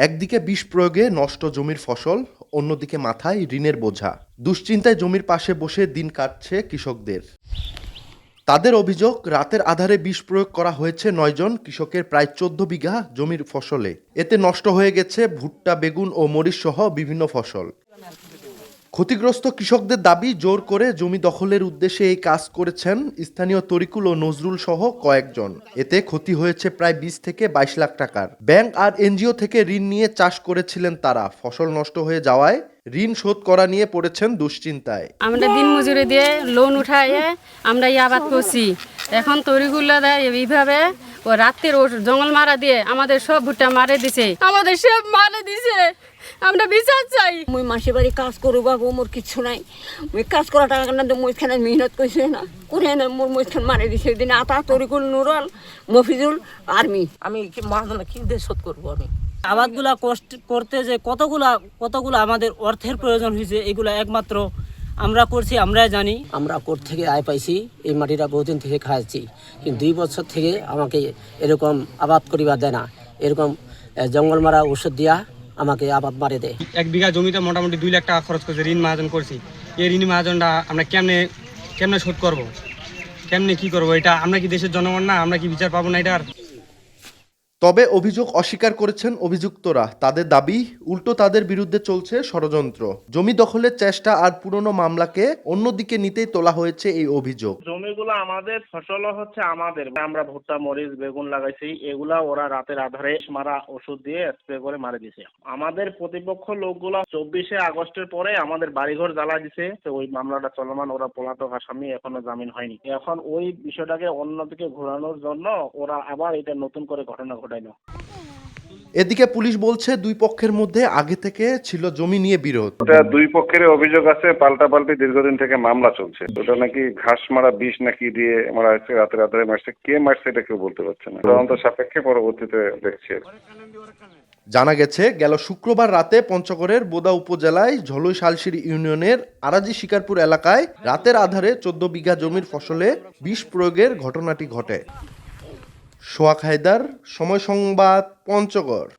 একদিকে বিষ প্রয়োগে নষ্ট জমির ফসল, অন্যদিকে মাথায় ঋণের বোঝা। দুশ্চিন্তায় জমির পাশে বসে দিন কাটছে কৃষকদের। তাদের অভিযোগ, রাতের আঁধারে বিষ প্রয়োগ করা হয়েছে ৯ জন কৃষকের প্রায় ১৪ বিঘা জমির ফসলে। এতে নষ্ট হয়ে গেছে ভুট্টা, বেগুন ও মরিচ সহ বিভিন্ন ফসল। ক্ষতিগ্রস্ত কৃষকদের দাবি, জোর করে জমি দখলের উদ্দেশ্যে এই কাজ করেছেন স্থানীয় তরিকুল ও নজরুল সহ কয়েকজন। এতে ক্ষতি হয়েছে প্রায় ২০ থেকে ২২ লাখ টাকার। ব্যাংক আর এনজিও থেকে ঋণ নিয়ে চাষ করেছিলেন তারা। ফসল নষ্ট হয়ে যাওয়ায় ঋণ শোধ করা নিয়ে পড়েছেন দুশ্চিন্তায়। আমরা দিন মজুরি দিয়ে লোন উঠাইয়ে আমরা এই আবাদ করছি। এখন তরিগুলো দেয় এইভাবে ও রাত্রির ও জঙ্গল মারা দিয়ে আমাদের সব ভুট্টা মারে দিছে, আমাদের সব মারে দিছে। আমরা বিচার চাই। মুই মাসে বাড়ি কাজ করু বাবু, মোর কিচ্ছু নাই। মুই কাজ করা টাকা না মুইখানে মেহনত করছে না করে না, মোর মুইখান মারে দিছে। দিন আতা তরিকুল, নুরল, মফিজুল, আর্মি। আমি মহাজন কি দিয়ে শোধ করবো? আমি আবাদগুলা করতে যে কতগুলো আমাদের অর্থের প্রয়োজন হয়েছে, এগুলো একমাত্র আমরা করছি, আমরাই জানি। আমরা কোর্ট থেকে আয় পাইছি, এই মাটিটা বহুদিন থেকে খাওয়াচ্ছি, কিন্তু 2 বছর থেকে আমাকে এরকম আবাদ করিবা দেয় না। এরকম জঙ্গল মারা ওষুধ দিয়া আমাকে আবাদ মারে দেয়। 1 বিঘা জমিতে মোটামুটি 2 লাখ টাকা খরচ করছে, ঋণ মহাজন করছি। এই ঋণ মহাজনটা আমরা কেমনে শোধ করবো, কেমনে কি করবো? এটা আমরা কি দেশের জনগণ না? আমরা কি বিচার পাবো না এটার? তবে অভিযোগ অস্বীকার করেছেন অভিযুক্তরা। তাদের দাবি, উল্টো তাদের বিরুদ্ধে চলছে ষড়যন্ত্র। জমি দখলের চেষ্টা আর পুরনো মামলাকে অন্যদিকে নিতেই তোলা হয়েছে এই অভিযোগ। জমিগুলো আমাদের, ফসলও হচ্ছে আমাদের। আমরা ভুট্টা, মরিচ, বেগুন লাগাইছি, এগুলা ওরা রাতের আধারে মারা ওষুধ দিয়ে স্প্রে করে মারা দিছে। আমাদের প্রতিপক্ষ লোকগুলা 24শে আগস্টের পরে আমাদের বাড়িঘর জ্বালা দিছে। তো ওই মামলাটা চলমান, ওরা পলাতক আসামি, এখনো জামিন হয়নি। এখন ওই বিষয়টাকে অন্যদিকে ঘোরানোর জন্য ওরা আবার এটা নতুন করে ঘটনা ঘটাইলো। এদিকে পুলিশ বলছে, দুই পক্ষের মধ্যে আগে থেকে ছিল জমি নিয়ে বিরোধ। ওটা দুই পক্ষের অভিযোগ আছে, পাল্টাপাল্টি দীর্ঘদিন থেকে মামলা চলছে। ওটা নাকি ঘাস মারা, বিষ নাকি দিয়ে মারা হয়েছে, রাতের রাতে মারছে। কে মারছে এটা কেউ বলতে পারছে না। তদন্ত সাপেক্ষে পরবর্তীতে দেখছি। জানা গেছে, গেল শুক্রবার রাতে পঞ্চগড়ের বোদা উপজেলায় ঝলই শালশিরি ইউনিয়নের আরাজি শিকারপুর এলাকায় রাতের আধারে 14 বিঘা জমির ফসলে বিষ প্রয়োগের ঘটনাটি ঘটে। সোহাগ হায়দার, সময় সংবাদ, পঞ্চগড়।